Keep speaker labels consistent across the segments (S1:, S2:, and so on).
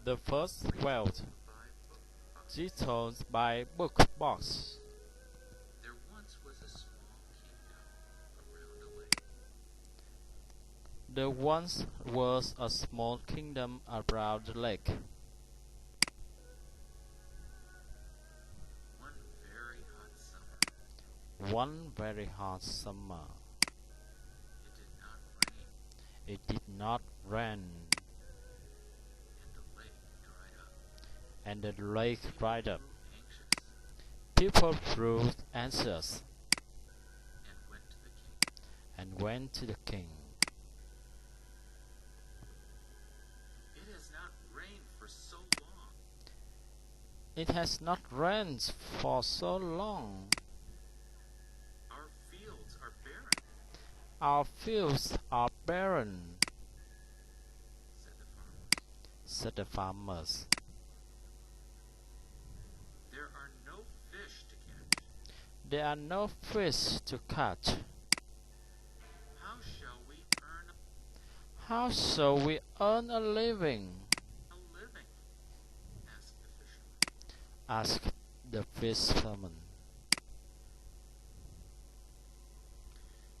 S1: The first wealth, detailed by Book Box.
S2: There once was a small kingdom around a lake.
S1: There once was a small kingdom around the lake.
S2: One very hot summer,
S1: One very hot summer,
S2: it did not rain,
S1: it did not rain,
S2: and the lake dried up.
S1: People
S2: Anxious,
S1: grew anxious
S2: and went to the king.
S1: and went to the king.
S2: It has not rained for so long.
S1: It has not rained for so long.
S2: Our fields are barren,
S1: Our fields are barren,
S2: said the farmers.
S1: said the farmers.
S2: There are no fish to catch.
S1: There are no fish to catch.
S2: How shall we earn
S1: How shall we earn a living?
S2: a living? Asked the fisherman.
S1: Asked the fisherman.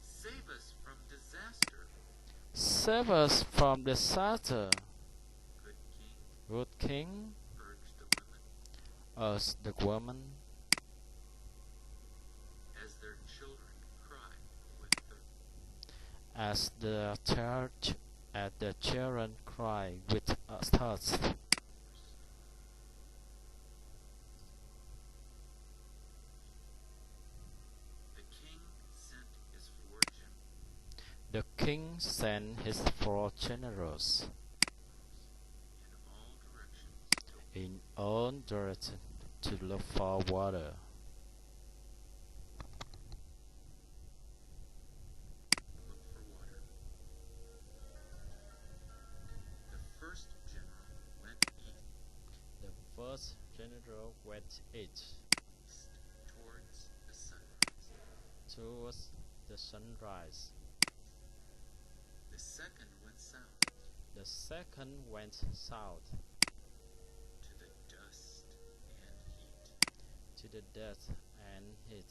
S2: Save us from disaster,
S1: Save us from disaster,
S2: good king,
S1: good king,
S2: urged the women,
S1: urged the woman,
S2: as their children cried with thirst.
S1: as the children cry with thirst.
S2: The king sent his 4 generals
S1: The king sent his 4 generals
S2: in all directions
S1: in all directions to look for water.
S2: look for water. The first general went
S1: The first general went east
S2: east towards the sunrise.
S1: towards the sunrise.
S2: The second went south
S1: The second went south
S2: to the dust and heat.
S1: to the death and heat.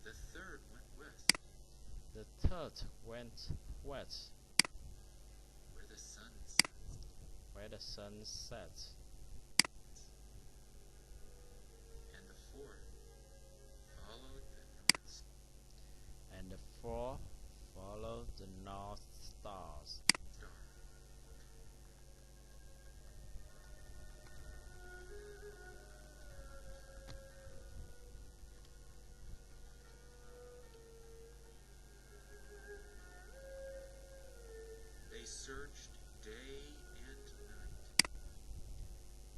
S2: The third went west
S1: The third went west
S2: where the sun sets.
S1: where the sun sets.
S2: And the fourth followed the north
S1: And the 4 followed the north stars.
S2: star. They searched day and night,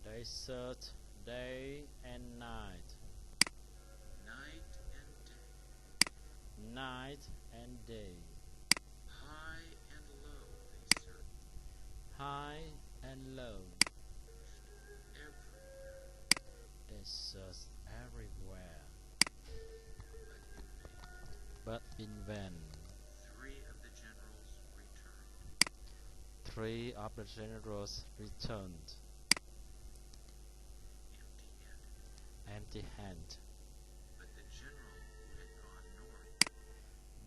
S1: They searched day and night,
S2: night and day,
S1: night and day,
S2: high and low they searched
S1: high and low.
S2: everywhere,
S1: They searched everywhere,
S2: but in vain.
S1: but in vain.
S2: 3 of the generals returned,
S1: 3 of the generals returned,
S2: empty-handed.
S1: empty-handed.
S2: But the general who had gone north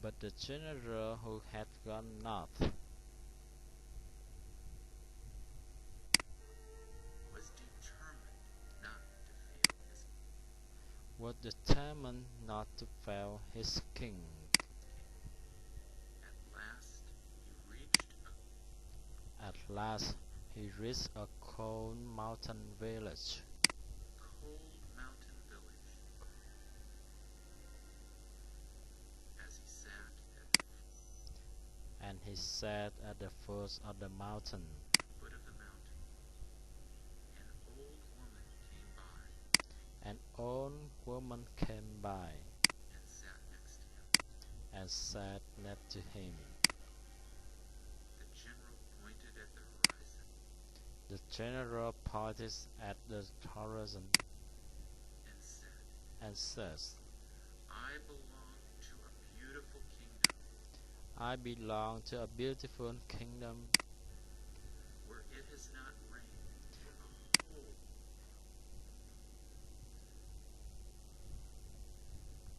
S1: But the general who had gone north
S2: was determined not to fail his
S1: was determined not to fail his king.
S2: At last he reached a
S1: At last he reached a cold mountain village.
S2: cold mountain village. As he sat
S1: And he sat at the foot of the mountain.
S2: at the foot of the mountain, an old woman came by
S1: An old woman came by
S2: and sat next to him.
S1: and sat next to him.
S2: The general pointed at the horizon
S1: The general pointed at the horizon
S2: and said,
S1: and says,
S2: I belong to a beautiful kingdom
S1: I belong to a beautiful kingdom
S2: where it has not rained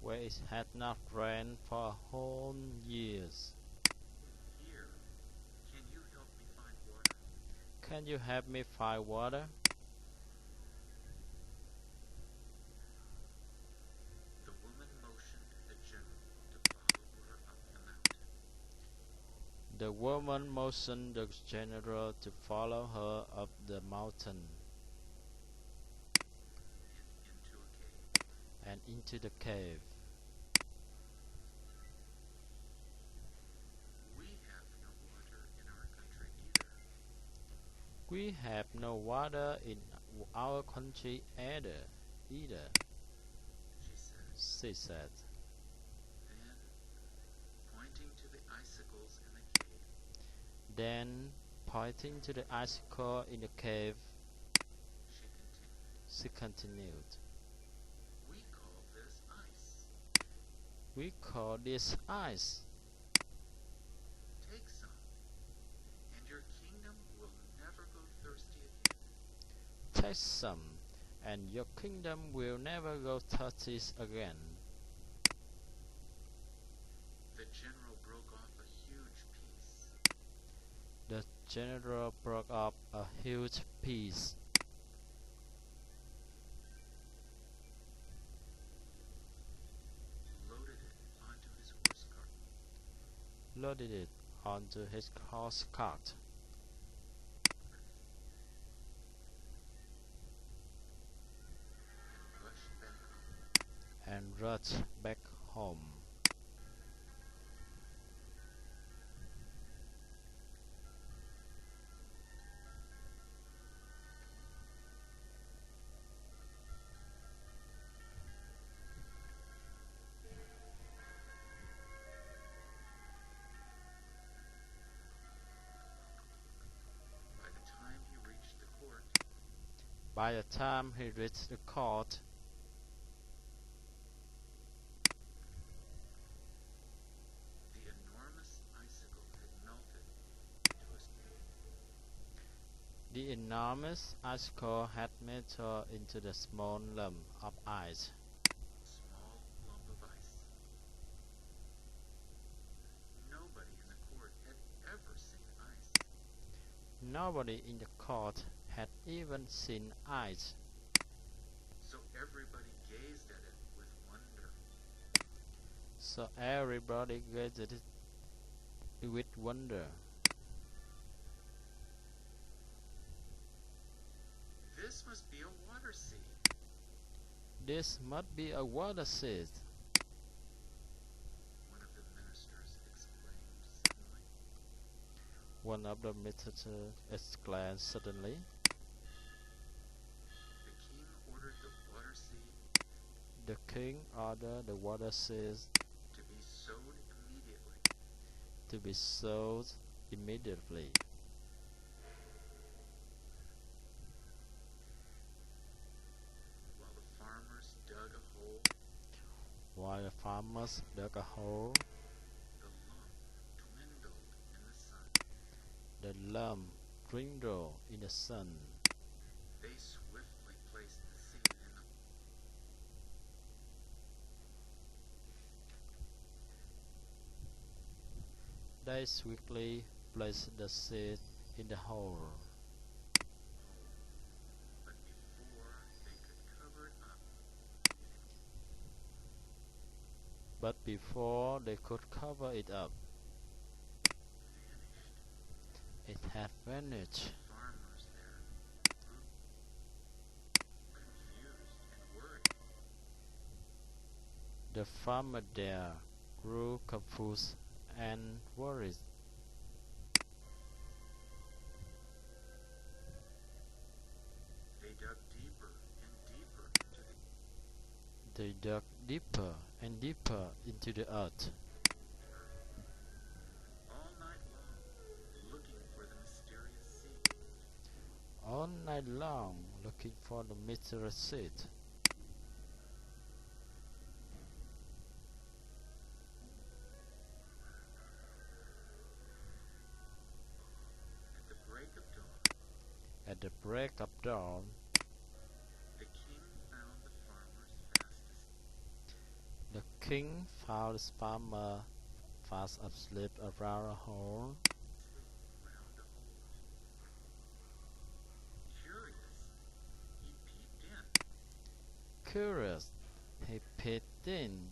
S1: where it had not rained for whole years.
S3: Here, can you help me find water?
S1: Can you help me find water?
S3: The woman motioned the general to follow her up the mountain.
S1: The woman motioned the general to follow her up the mountain
S3: And into a cave.
S1: and into the cave.
S3: We have no water in our country either.
S1: We have no water in our country either,
S3: She said.
S1: she said.
S3: Then, pointing to the icicles in the cave,
S1: Then, pointing to the icicle in the cave,
S3: she continued.
S1: she continued.
S3: We call this ice.
S1: We call this ice.
S3: Take some, and your kingdom will never go thirsty again.
S1: Take some, and your kingdom will never go thirsty again.
S3: The general broke off a huge piece.
S1: The general broke up a huge piece,
S3: Loaded it onto his horse cart.
S1: loaded it onto his horse cart,
S3: And rushed back home.
S1: and rushed back home.
S3: By the time he reached the court,
S1: By the time he reached the court,
S3: the enormous icicle had melted into a
S1: the enormous icicle had melted into the small lump of ice.
S3: small lump of ice. Nobody in the court had ever seen ice.
S1: Nobody in the court had even seen ice,
S3: So everybody gazed at it with wonder.
S1: so everybody gazed at it with wonder.
S3: This must be a water sea.
S1: This must be a water sea,
S3: One of the ministers exclaimed suddenly.
S1: one of the ministers exclaimed suddenly.
S3: The king ordered the water sea
S1: The king ordered the water seas
S3: to be sowed immediately.
S1: to be sowed immediately.
S3: While the farmers dug a hole,
S1: While the farmers dug a hole,
S3: the lump dwindled in the sun.
S1: the lump dwindled in the sun.
S3: They swiftly placed the seed in the
S1: They swiftly placed the seed in the hole.
S3: hole, but before they could cover it up,
S1: But before they could cover it up,
S3: vanished.
S1: it had vanished.
S3: Farmers there grew confused and worried.
S1: The farmer there grew confused and worried.
S3: They dug deeper and deeper into the
S1: They dug deeper and deeper into the earth
S3: all night long, looking for the mysterious seed.
S1: all night long, looking for the mysterious seed.
S3: At the break of dawn,
S1: At the break of dawn,
S3: the king found the farmers fast asleep.
S1: the king found the farmer fast asleep around a hole.
S3: Round a hole. Curious, he peeped in
S1: Curious, he peeped in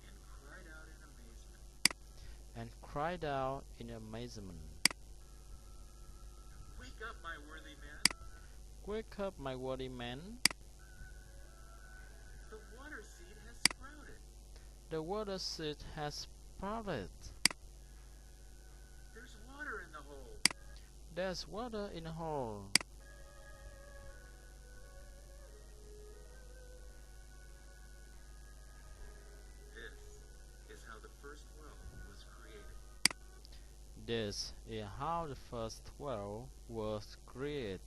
S3: and cried out in amazement.
S1: and cried out in amazement,
S3: Wake up, my worthy man!
S1: "Wake up, my worthy man!
S3: The water seed has sprouted.
S1: The water seed has sprouted.
S3: There's water in the hole."
S1: There's water in the hole."
S3: This is how the first well was created.
S1: This is how the first well was created.